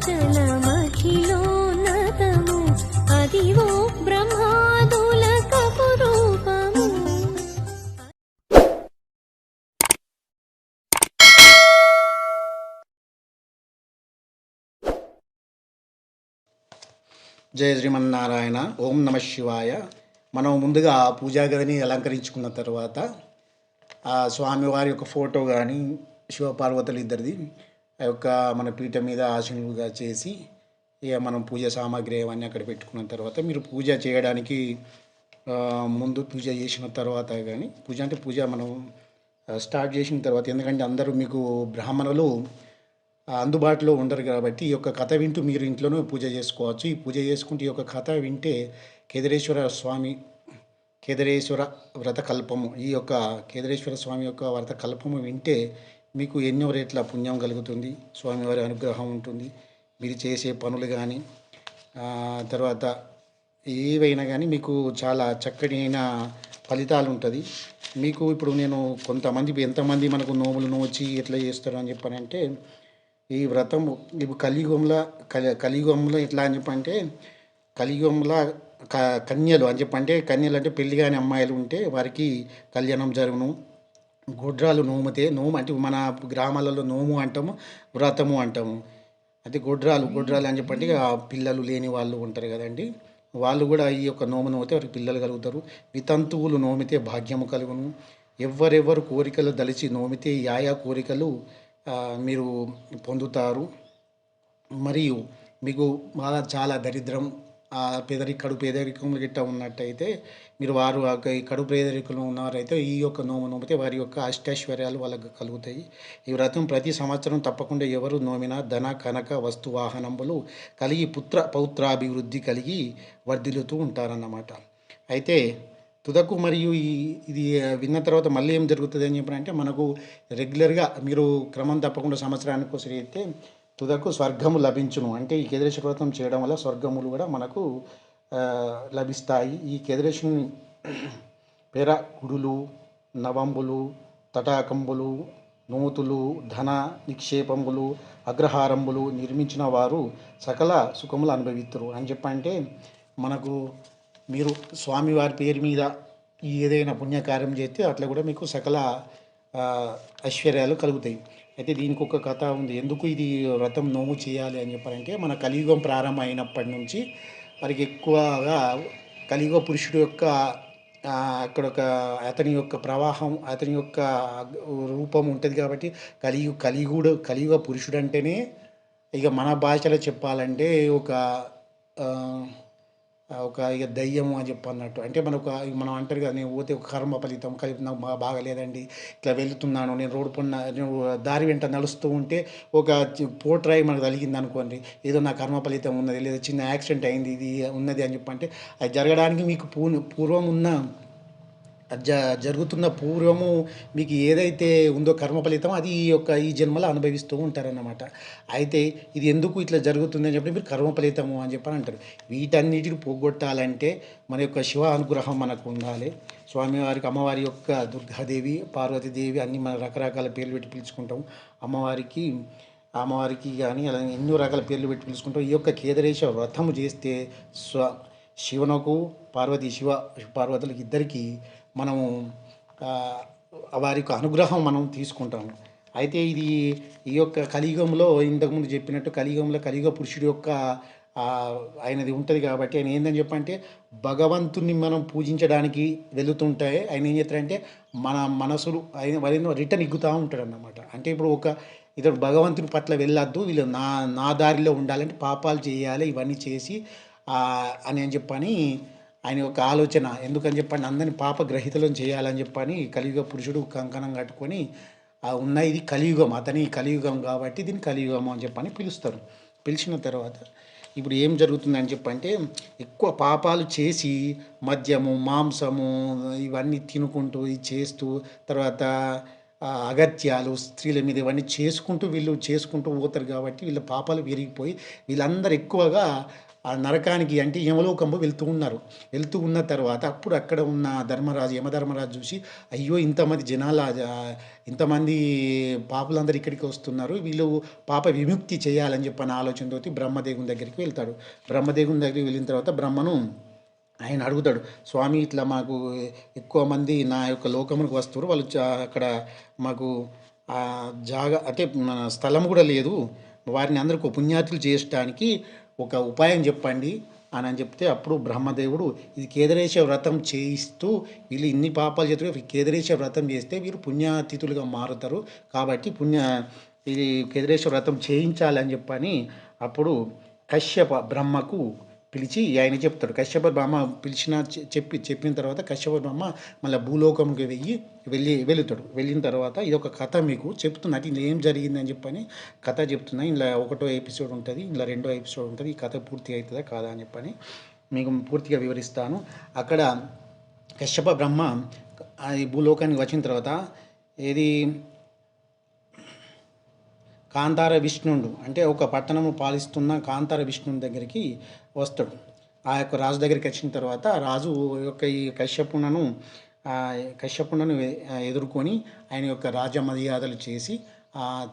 చలమఖిలోన్నతము అదివో బ్రహ్మాదుల కపురూపము. జయ శ్రీమన్నారాయణ. ఓం నమ శివాయ. మనం ముందుగా పూజా గదిని అలంకరించుకున్న తర్వాత ఆ స్వామివారి యొక్క ఫోటో కానీ శివపార్వతులు ఇద్దరిది ఆ యొక్క మన పీఠ మీద ఆసీనులుగా చేసి ఇక మనం పూజ సామాగ్రి అవన్నీ అక్కడ పెట్టుకున్న తర్వాత మీరు పూజ చేయడానికి ముందు పూజ చేసిన తర్వాత కానీ పూజ మనం స్టార్ట్ చేసిన తర్వాత, ఎందుకంటే అందరూ మీకు బ్రాహ్మణులు అందుబాటులో ఉండరు కాబట్టి ఈ యొక్క కథ వింటూ మీరు ఇంట్లోనూ పూజ చేసుకోవచ్చు. ఈ పూజ చేసుకుంటే ఈ యొక్క కథ వింటే కేదారేశ్వర వ్రతకల్పము, ఈ యొక్క కేదారేశ్వర స్వామి యొక్క వ్రతకల్పము వింటే మీకు ఎన్నో రేట్ల పుణ్యం కలుగుతుంది, స్వామివారి అనుగ్రహం ఉంటుంది. మీరు చేసే పనులు కానీ తర్వాత ఏవైనా కానీ మీకు చాలా చక్కటి అయిన ఫలితాలు ఉంటుంది. మీకు ఇప్పుడు నేను కొంతమంది ఎంతమంది మనకు నోములు నోచి ఎట్లా చేస్తారు అని చెప్పానంటే, ఈ వ్రతము ఇప్పుడు కలియుగంలో ఎట్లా అని చెప్పంటే, కలియుగంలో కన్యలు అని చెప్పంటే, కన్యలు అంటే పెళ్లి కాని అమ్మాయిలు ఉంటే వారికి కళ్యాణం జరుగును. గొడ్రాలు నోము అంటే మన గ్రామాలలో నోము అంటాము, వ్రతము అంటాము. అయితే గొడ్రాలు అని చెప్పంటే పిల్లలు లేని వాళ్ళు ఉంటారు కదండి, వాళ్ళు కూడా ఈ యొక్క నోము నోమితే వారికి పిల్లలు కలుగుతారు. వితంతువులు నోమితే భాగ్యము కలుగును. ఎవరెవరు కోరికలు దలిచి నోమితే ఆయా కోరికలు మీరు పొందుతారు. మరియు మీకు బాగా చాలా దరిద్రం కడు పేదరికం గిట్ట ఉన్నట్టయితే మీరు వారు ఈ కడు పేదరికంలో ఉన్నారైతే ఈ యొక్క నోము నోమితే వారి యొక్క అష్టైశ్వర్యాలు వాళ్ళకు కలుగుతాయి. ఈ వ్రతం ప్రతి సంవత్సరం తప్పకుండా ఎవరు నోమినా ధన కనక వస్తు వాహనములు కలిగి పౌత్రాభివృద్ధి కలిగి వర్ధిల్లుతూ ఉంటారన్నమాట. అయితే తుదకు మరియు ఇది విన్న తర్వాత మళ్ళీ ఏం జరుగుతుంది అని చెప్పారంటే, మనకు రెగ్యులర్గా మీరు క్రమం తప్పకుండా సంవత్సరానికి ఒకసారి అయితే తుదకు స్వర్గము లభించును. అంటే ఈ కేదారేశ్వర వ్రతం చేయడం వల్ల స్వర్గములు కూడా మనకు లభిస్తాయి. ఈ కేదారేశ్వరుని పేర గుడులు, నవంబులు, తటాకంబులు, నూతులు, ధన నిక్షేపములు, అగ్రహారంబులు నిర్మించిన వారు సకల సుఖములు అనుభవిస్తారు అని చెప్పంటే, మనకు మీరు స్వామివారి పేరు మీద ఏదైనా పుణ్యకార్యం చేస్తే అట్లా కూడా మీకు సకల ఐశ్వర్యాలు కలుగుతాయి. అయితే దీనికి ఒక కథ ఉంది. ఎందుకు ఇది వ్రతం నోము చేయాలి అని చెప్పారంటే, మన కలియుగం ప్రారంభం అయినప్పటి నుంచి వారికి ఎక్కువగా కలియుగ పురుషుడు యొక్క అక్కడ అతని యొక్క ప్రవాహం, అతని యొక్క రూపం ఉంటుంది కాబట్టి కలియుగ పురుషుడు అంటేనే ఇక మన భాషలో చెప్పాలంటే ఇక దయ్యము అని చెప్పన్నట్టు. అంటే మనం అంటారు కదా, నేను పోతే ఒక కర్మ ఫలితం నాకు బాగలేదండి, ఇట్లా వెళ్తున్నాను నేను నేను దారి వెంట నడుస్తూ ఉంటే ఒక పోట్రాయి మనకు తగిలింది అనుకోండి, ఏదో నా కర్మ ఫలితం ఉన్నది, లేదా చిన్న యాక్సిడెంట్ అయింది ఇది ఉన్నది అని చెప్పంటే, అది జరగడానికి మీకు పూర్వం ఉన్న జరుగుతున్న పూర్వము మీకు ఏదైతే ఉందో కర్మ ఫలితం అది ఈ జన్మలో అనుభవిస్తూ ఉంటారన్నమాట. అయితే ఇది ఎందుకు ఇట్లా జరుగుతుందని చెప్పి మీరు కర్మ ఫలితము అని చెప్పని అంటారు. వీటన్నిటిని పోగొట్టాలంటే మన యొక్క శివ అనుగ్రహం మనకు ఉండాలి. స్వామివారికి అమ్మవారి యొక్క దుర్గాదేవి, పార్వతీదేవి అన్ని మన రకరకాల పేర్లు పెట్టి పిలుచుకుంటాం. అమ్మవారికి కానీ అలా ఎన్నో రకాల పేర్లు పెట్టి పిలుచుకుంటాం. ఈ యొక్క కేదారేశ్వర వ్రతము చేస్తే శివనకు పార్వతులకు ఇద్దరికి మనము వారి యొక్క అనుగ్రహం మనం తీసుకుంటాము. అయితే ఈ యొక్క కలియుగంలో ఇంతకుముందు చెప్పినట్టు కలియుగ పురుషుడి యొక్క ఆయనది ఉంటుంది కాబట్టి ఆయన ఏందని చెప్పంటే, భగవంతుని మనం పూజించడానికి వెళుతుంటే ఆయన ఏం చేస్తారంటే మన మనసులు ఆయన రిటర్న్ ఇగ్గుతూ ఉంటాడు అన్నమాట. అంటే ఇప్పుడు ఇతడు భగవంతుని పట్ల వెళ్ళొద్దు, వీళ్ళు నా దారిలో ఉండాలంటే పాపాలు చేయాలి, ఇవన్నీ చేసి అని చెప్పని ఆయన యొక్క ఆలోచన. ఎందుకని చెప్పండి, అందరినీ పాపగ్రహితలను చేయాలని చెప్పని కలియుగ పురుషుడు కంకణం కట్టుకొని ఇది కలియుగం, అతని కలియుగం కాబట్టి దీన్ని కలియుగము అని చెప్పని పిలుస్తారు. పిలిచిన తర్వాత ఇప్పుడు ఏం జరుగుతుందని చెప్పంటే, ఎక్కువ పాపాలు చేసి మద్యము, మాంసము ఇవన్నీ తినుకుంటూ ఇది చేస్తూ తర్వాత అగత్యాలు స్త్రీల మీద ఇవన్నీ వీళ్ళు చేసుకుంటూ పోతారు కాబట్టి వీళ్ళ పాపాలు పెరిగిపోయి వీళ్ళందరూ ఎక్కువగా ఆ నరకానికి అంటే యమలోకంలో వెళ్తూ ఉన్న తర్వాత అప్పుడు అక్కడ ఉన్న యమధర్మరాజు చూసి అయ్యో ఇంతమంది ఇంతమంది పాపులందరూ ఇక్కడికి వస్తున్నారు, వీళ్ళు పాప విముక్తి చేయాలని చెప్పిన ఆలోచనతోటి బ్రహ్మదేవుని దగ్గరికి వెళ్తాడు. బ్రహ్మదేవుని దగ్గరికి వెళ్ళిన తర్వాత బ్రహ్మను ఆయన అడుగుతాడు, స్వామి ఇట్లా మాకు ఎక్కువ మంది నా యొక్క లోకమునికి వస్తారు, వాళ్ళు అక్కడ మాకు అంటే మన స్థలం కూడా లేదు, వారిని అందరికీ పుణ్యాతులు చేయడానికి ఒక ఉపాయం చెప్పండి అని చెప్తే అప్పుడు బ్రహ్మదేవుడు ఇది కేదరేశ వ్రతం చేయిస్తూ వీళ్ళు ఇన్ని పాపాలు చేస్తారు, కేదరేశ వ్రతం చేస్తే వీరు పుణ్యాతిథులుగా మారుతారు కాబట్టి ఇది కేదరేశ వ్రతం చేయించాలని చెప్పని అప్పుడు కశ్యప బ్రహ్మకు పిలిచి ఆయన చెప్తాడు. కశ్యప బ్రహ్మ చెప్పిన తర్వాత కశ్యప బ్రహ్మ మళ్ళీ భూలోకంకి వెళుతాడు. వెళ్ళిన తర్వాత ఇది ఒక కథ మీకు చెప్తున్నా, ఇది ఏం జరిగిందని చెప్పని కథ చెప్తున్నా. ఇలా 1వ ఎపిసోడ్ ఉంటుంది, ఇలా 2వ ఎపిసోడ్ ఉంటుంది. ఈ కథ పూర్తి అవుతుందా కాదా అని చెప్పని మీకు పూర్తిగా వివరిస్తాను. అక్కడ కశ్యప బ్రహ్మ ఈ భూలోకానికి వచ్చిన తర్వాత ఏది కాంతార విష్ణుడు అంటే ఒక పట్టణము పాలిస్తున్న కాంతార విష్ణుని దగ్గరికి వస్తాడు. ఆ యొక్క రాజు దగ్గరికి వచ్చిన తర్వాత రాజు యొక్క ఈ కశ్యపుణ్ణను ఎదుర్కొని ఆయన యొక్క రాజ మర్యాదలు చేసి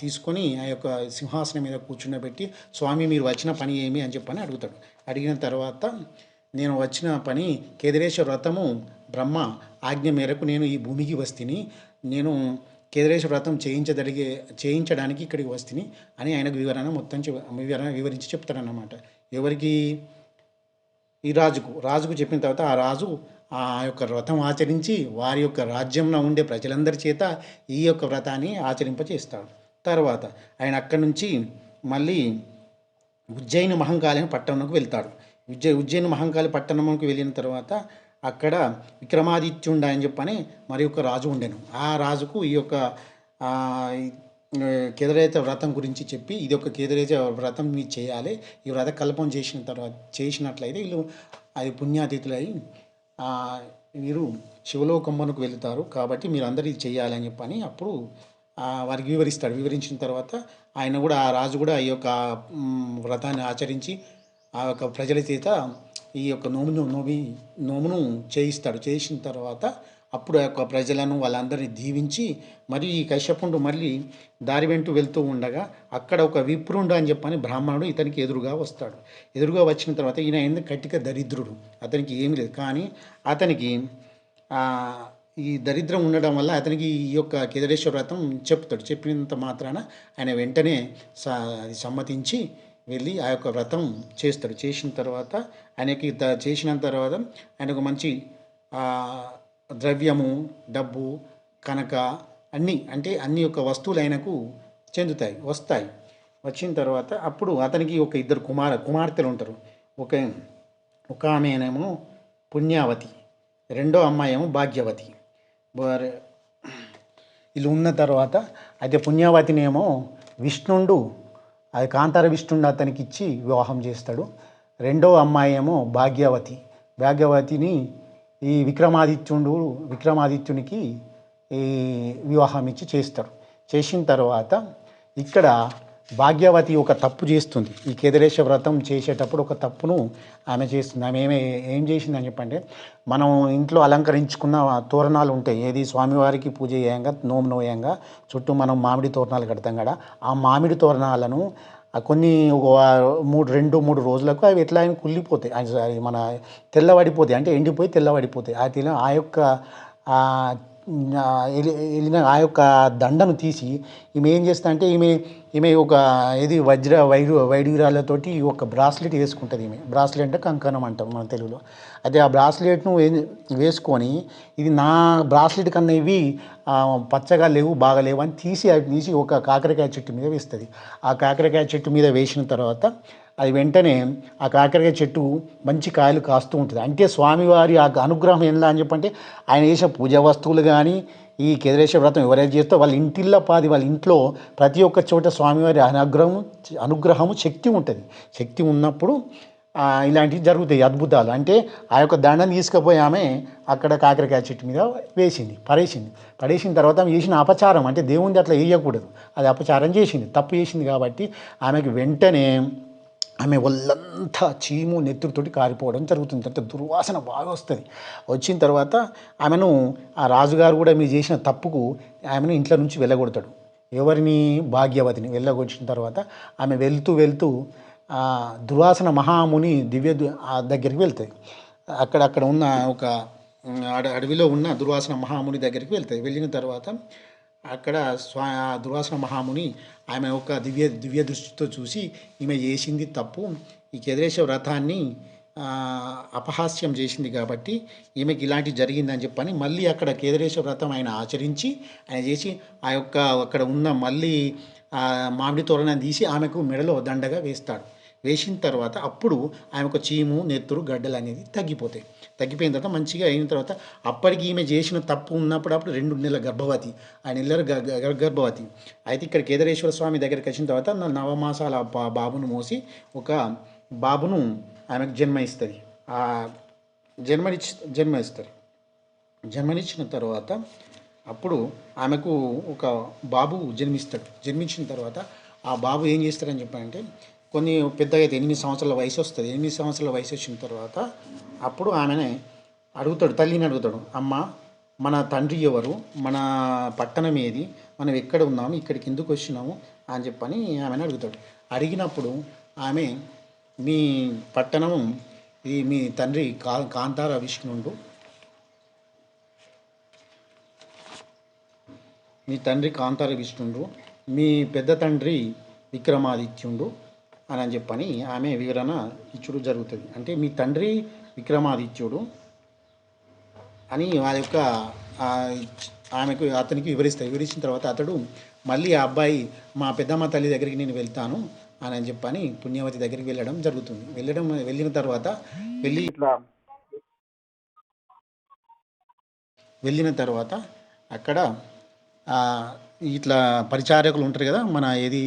తీసుకొని ఆ యొక్క సింహాసనం మీద కూర్చుండబెట్టి స్వామి మీరు వచ్చిన పని ఏమి అని చెప్పని అడుగుతాడు. అడిగిన తర్వాత నేను వచ్చిన పని కేదరేశ వ్రతము బ్రహ్మ ఆజ్ఞ మేరకు నేను ఈ భూమికి వస్తిని, నేను కేదరేశ వ్రతం చేయించడానికి ఇక్కడికి వస్తుంది అని ఆయనకు వివరించి చెప్తారన్నమాట. ఎవరికి? ఈ రాజుకు చెప్పిన తర్వాత ఆ రాజు ఆ యొక్క వ్రతం ఆచరించి వారి యొక్క రాజ్యంలో ఉండే ప్రజలందరి చేత ఈ యొక్క వ్రతాన్ని ఆచరింపచేస్తాడు. తర్వాత ఆయన అక్కడి నుంచి మళ్ళీ ఉజ్జయిని మహంకాళి పట్టణంకు వెళ్తాడు. ఉజ్జయిని మహంకాళి పట్టణంకి వెళ్ళిన తర్వాత అక్కడ విక్రమాదిత్యుండ అని చెప్పని మరి ఒక రాజు ఉండెను. ఆ రాజుకు ఈ యొక్క కేదరేశ వ్రతం గురించి చెప్పి ఇది ఒక కేదరేశ వ్రతం మీరు చేయాలి, ఈ వ్రత కల్పం చేసినట్లయితే వీళ్ళు అది పుణ్యాతిథులై వీరు శివలోకంబనకు వెళుతారు కాబట్టి మీరు అందరూ ఇది చేయాలని చెప్పని అప్పుడు వారికి వివరిస్తాడు. వివరించిన తర్వాత ఆయన కూడా ఆ రాజు కూడా ఈ యొక్క వ్రతాన్ని ఆచరించి ఆ యొక్క ప్రజల చేత ఈ యొక్క నోమును చేయిస్తాడు. చేసిన తర్వాత అప్పుడు ఆ యొక్క ప్రజలను వాళ్ళందరినీ దీవించి మరి ఈ కశ్యపుడు మళ్ళీ దారి వెంటూ వెళ్తూ ఉండగా అక్కడ ఒక విప్రుండు అని చెప్పని బ్రాహ్మణుడు ఇతనికి ఎదురుగా వస్తాడు. ఎదురుగా వచ్చిన తర్వాత ఈయన ఎందుకు కట్టిక దరిద్రుడు, అతనికి ఏమి లేదు, కానీ అతనికి ఈ దరిద్రం ఉండడం వల్ల అతనికి ఈ యొక్క కేదరేశ్వర వ్రతం చెప్తాడు. చెప్పినంత మాత్రాన ఆయన వెంటనే సమ్మతించి వెళ్ళి ఆ యొక్క వ్రతం చేస్తాడు. చేసిన తర్వాత చేసిన తర్వాత ఆయనకు మంచి ద్రవ్యము, డబ్బు, కనక అన్ని యొక్క వస్తువులు ఆయనకు వస్తాయి. వచ్చిన తర్వాత అప్పుడు అతనికి ఒక ఇద్దరు కుమార్తెలు ఉంటారు. ఒక ఆమెనేమో పుణ్యావతి, రెండో అమ్మాయి ఏమో భాగ్యవతి. వీళ్ళు ఉన్న తర్వాత అయితే పుణ్యావతినేమో విష్ణుండు అది కాంతార విష్ణుండు అతనికి ఇచ్చి వివాహం చేస్తాడు. రెండో అమ్మాయి ఏమో భాగ్యవతిని ఈ విక్రమాదిత్యునికి ఈ వివాహం ఇచ్చి చేస్తాడు. చేసిన తర్వాత ఇక్కడ భాగ్యవతి ఒక తప్పు చేస్తుంది. ఈ కేదరేశ వ్రతం చేసేటప్పుడు ఒక తప్పును ఆమె చేస్తుంది. ఆమె ఏం చేసిందని చెప్పంటే, మనం ఇంట్లో అలంకరించుకున్న తోరణాలు ఉంటాయి, ఏది స్వామివారికి పూజ చేయంగా నోయంగా చుట్టూ మనం మామిడి తోరణాలు కడతాం కదా, ఆ మామిడి తోరణాలను కొన్ని ఒక 2-3 రోజులకు అవి ఎట్లా అయినా కుళ్ళిపోతాయి, మన తెల్లబడిపోతాయి, అంటే ఎండిపోయి తెల్లబడిపోతాయి. ఆ యొక్క వెళ్ళిన ఆ యొక్క దండను తీసి ఈమె ఏం చేస్తా అంటే ఈమె ఒక వైడ్యూరాలతోటి ఒక బ్రాస్లెట్ వేసుకుంటుంది. బ్రాస్లెట్ అంటే కంకణం అంటాం మన తెలుగులో. అదే ఆ బ్రాస్లెట్ను వేసుకొని ఇది నా బ్రాస్లెట్ కన్నా ఇవి పచ్చగా లేవు, బాగలేవు అని తీసి ఒక కాకరకాయ చెట్టు మీద వేస్తుంది. ఆ కాకరకాయ చెట్టు మీద వేసిన తర్వాత అది వెంటనే ఆ కాకరకాయ చెట్టు మంచి కాయలు కాస్తూ ఉంటుంది. అంటే స్వామివారి ఆ అనుగ్రహం ఎలా అని చెప్పంటే, ఆయన చేసే పూజా వస్తువులు కానీ ఈ కేదరేశ వ్రతం ఎవరైతే చేస్తే వాళ్ళ ఇంట్లో ప్రతి ఒక్క చోట స్వామివారి అనుగ్రహము శక్తి ఉంటుంది. శక్తి ఉన్నప్పుడు ఇలాంటివి జరుగుతాయి అద్భుతాలు. అంటే ఆ యొక్క దండని తీసుకుపోయి ఆమె అక్కడ కాకరకాయ చెట్టు మీద పడేసిన తర్వాత ఆమె చేసిన అపచారం, అంటే దేవుంది అట్లా వేయకూడదు, అది అపచారం చేసింది, తప్పు చేసింది. కాబట్టి ఆమెకు వెంటనే ఆమె ఒళ్ళంతా చీము నెత్తురుతోటి కారిపోవడం జరుగుతుంది. అంటే దుర్వాసన బాగా వస్తుంది. వచ్చిన తర్వాత ఆమెను ఆ రాజుగారు కూడా మీరు చేసిన తప్పుకు ఆమెను ఇంట్లో నుంచి వెళ్ళగొడతాడు. ఎవరిని? భాగ్యవతిని వెళ్ళగొచ్చిన తర్వాత ఆమె వెళ్తూ దుర్వాసన మహాముని దగ్గరికి వెళ్తాయి. అక్కడ ఉన్న ఒక అడవిలో ఉన్న దుర్వాసన మహాముని దగ్గరికి వెళ్తాయి. వెళ్ళిన తర్వాత అక్కడ దుర్వాసన మహాముని ఆమె ఒక దివ్య దృష్టితో చూసి ఈమె చేసింది తప్పు, ఈ కేదారేశ్వర వ్రతాన్ని అపహాస్యం చేసింది కాబట్టి ఈమెకి ఇలాంటి జరిగిందని చెప్పని మళ్ళీ అక్కడ కేదారేశ్వర వ్రతం ఆయన ఆచరించి ఆయన చేసి ఆ యొక్క అక్కడ ఉన్న మళ్ళీ మామిడి తోరణాన్ని తీసి ఆమెకు మెడలో దండగా వేస్తాడు. వేసిన తర్వాత అప్పుడు ఆమెకు చీము నెత్తురు గడ్డలు అనేది తగ్గిపోయిన తర్వాత మంచిగా అయిన తర్వాత అప్పటికి ఈమె చేసిన తప్పు ఉన్నప్పుడు 2 నెలల గర్భవతి, ఆయన ఇల్లరు గర్భవతి. అయితే ఇక్కడ కేదారేశ్వర స్వామి దగ్గరికి వచ్చిన తర్వాత నవమాసాల బాబును మోసి ఒక బాబును ఆమెకు జన్మనిస్తుంది. జన్మనిచ్చిన తర్వాత అప్పుడు ఆమెకు ఒక బాబు జన్మించిన తర్వాత ఆ బాబు ఏం చేస్తారని చెప్పారంటే కొన్ని పెద్దగా అయితే 8 సంవత్సరాల వయసు వస్తుంది. 8 సంవత్సరాల వయసు వచ్చిన తర్వాత అప్పుడు ఆమెనే తల్లిని అడుగుతాడు, అమ్మ మన తండ్రి ఎవరు, మన పట్టణం ఏది, మనం ఎక్కడ ఉన్నాము, ఇక్కడికి ఎందుకు వచ్చినాము అని చెప్పని ఆమెను అడుగుతాడు. అడిగినప్పుడు ఆమె మీ పట్టణం ఇది, మీ తండ్రి కాంతార విష్ణుండు, మీ పెద్ద తండ్రి విక్రమాదిత్యుండు అని చెప్పని ఆమె వివరణ ఇచ్చుడు జరుగుతుంది. అంటే మీ తండ్రి విక్రమాదిత్యుడు అని వారి యొక్క అతనికి వివరించిన తర్వాత అతడు మళ్ళీ ఆ అబ్బాయి మా పెద్దమ్మ తల్లి దగ్గరికి నేను వెళ్తాను అని చెప్పని పుణ్యవతి దగ్గరికి వెళ్ళడం జరుగుతుంది. వెళ్ళిన తర్వాత వెళ్ళిన తర్వాత అక్కడ ఇట్లా పరిచారకులు ఉంటారు కదా, మన ఏది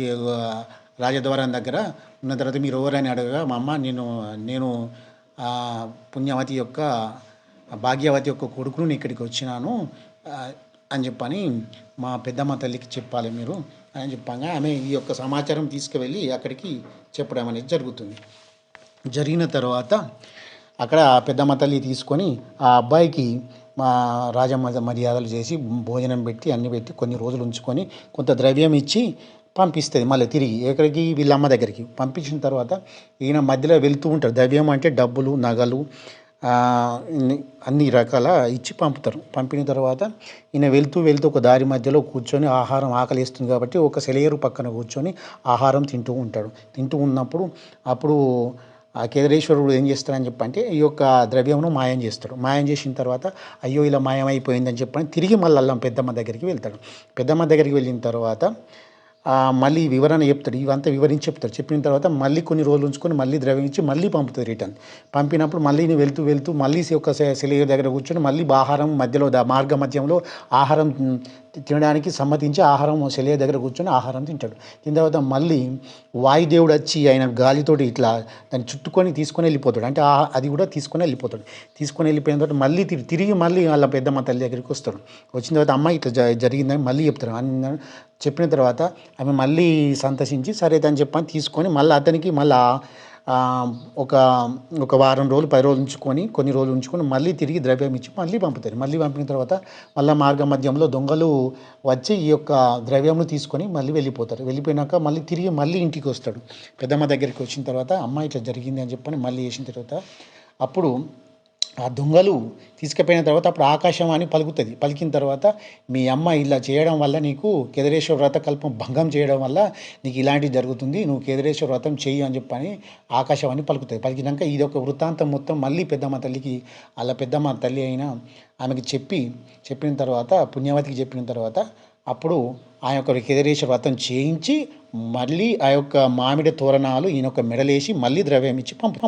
రాజద్వారం దగ్గర ఉన్న తర్వాత మీరు ఎవరని అడగగా మా అమ్మ నేను పుణ్యవతి యొక్క భాగ్యవతి యొక్క కొడుకును ఇక్కడికి వచ్చినాను అని చెప్పని మా పెద్దమ్మ తల్లికి చెప్పాలి మీరు అని చెప్పగా ఆమె ఈ యొక్క సమాచారం తీసుకువెళ్ళి అక్కడికి చెప్పడం అనేది జరుగుతుంది. జరిగిన తర్వాత అక్కడ పెద్దమ్మ తల్లి తీసుకొని ఆ అబ్బాయికి మా మర్యాదలు చేసి భోజనం పెట్టి అన్ని పెట్టి కొన్ని రోజులు ఉంచుకొని కొంత ద్రవ్యం ఇచ్చి పంపిస్తుంది. మళ్ళీ తిరిగి ఎక్కడికి? వీళ్ళమ్మ దగ్గరికి పంపించిన తర్వాత ఈయన మధ్యలో వెళ్తూ ఉంటారు. ద్రవ్యం అంటే డబ్బులు, నగలు, అన్ని రకాల ఇచ్చి పంపుతారు. పంపిన తర్వాత ఈయన వెళ్తూ ఒక దారి మధ్యలో కూర్చొని ఆహారం ఆకలిస్తుంది కాబట్టి ఒక సెలయేరు పక్కన కూర్చొని ఆహారం తింటూ ఉన్నప్పుడు అప్పుడు ఆ కేదారేశ్వరుడు ఏం చేస్తాడని చెప్పంటే ఈ యొక్క ద్రవ్యమును మాయం చేసిన తర్వాత అయ్యో ఇలా మాయమైపోయిందని చెప్పని తిరిగి మళ్ళీ పెద్దమ్మ దగ్గరికి వెళ్తాడు. పెద్దమ్మ దగ్గరికి వెళ్ళిన తర్వాత మళ్ళీ వివరణ చెప్తాడు. ఇవంతా వివరించి చెప్తాడు. చెప్పిన తర్వాత మళ్ళీ కొన్ని రోజులు ఉంచుకొని మళ్ళీ ద్రవ్యం ఇచ్చి మళ్ళీ పంపుతుంది రిటర్న్. పంపినప్పుడు మళ్ళీ వెళ్తూ మళ్ళీ ఒక సెలయేరు దగ్గర కూర్చొని మళ్ళీ ఆహారం మధ్యలో మార్గ మధ్యంలో ఆహారం తినడానికి సమ్మతించి ఆహారం సెలయేరు దగ్గర కూర్చొని ఆహారం తింటాడు. తిన్న తర్వాత మళ్ళీ వాయుదేవుడు వచ్చి ఆయన గాలితోటి ఇట్లా దాన్ని చుట్టుకొని తీసుకొని వెళ్ళిపోతాడు. అంటే అది కూడా తీసుకొని వెళ్ళిపోయిన తర్వాత మళ్ళీ తిరిగి వాళ్ళ పెద్దమ్మ తల్లి దగ్గరికి వస్తాడు. వచ్చిన తర్వాత అమ్మ ఇట్లా జరిగిందని మళ్ళీ చెప్తాడు. చెప్పిన తర్వాత ఆమె మళ్ళీ సంతోషించి సరే అని చెప్పని తీసుకొని మళ్ళీ అతనికి మళ్ళీ ఒక వారం రోజులు 10 రోజులు ఉంచుకొని కొన్ని రోజులు ఉంచుకొని మళ్ళీ తిరిగి ద్రవ్యం ఇచ్చి మళ్ళీ పంపుతారు. మళ్ళీ పంపిన తర్వాత మళ్ళీ మార్గ మధ్యంలో దొంగలు వచ్చి ఈ యొక్క ద్రవ్యంను తీసుకొని మళ్ళీ వెళ్ళిపోతారు. వెళ్ళిపోయినాక మళ్ళీ ఇంటికి వస్తాడు. పెద్దమ్మ దగ్గరికి వచ్చిన తర్వాత అమ్మ ఇట్లా జరిగింది అని చెప్పని మళ్ళీ చేసిన తర్వాత అప్పుడు ఆ దొంగలు తీసుకుపోయిన తర్వాత అప్పుడు ఆకాశవాణి పలుకుతుంది. పలికిన తర్వాత మీ అమ్మ ఇలా చేయడం వల్ల నీకు కేదారేశ్వర వ్రత కల్పం భంగం చేయడం వల్ల నీకు ఇలాంటివి జరుగుతుంది, నువ్వు కేదారేశ్వర వ్రతం చెయ్యి అని చెప్పని ఆకాశవాణి పలుకుతుంది. పలికినాక ఇది ఒక వృత్తాంతం మొత్తం మళ్ళీ పెద్దమ్మ తల్లికి అలా పెద్దమ్మ తల్లి అయినా ఆమెకి చెప్పిన తర్వాత పుణ్యవతికి చెప్పిన తర్వాత అప్పుడు ఆ యొక్క కేదారేశ్వర వ్రతం చేయించి మళ్ళీ ఆ యొక్క మామిడి తోరణాలు ఈయన ఒక మెడలేసి మళ్ళీ ద్రవ్యం ఇచ్చి పంపు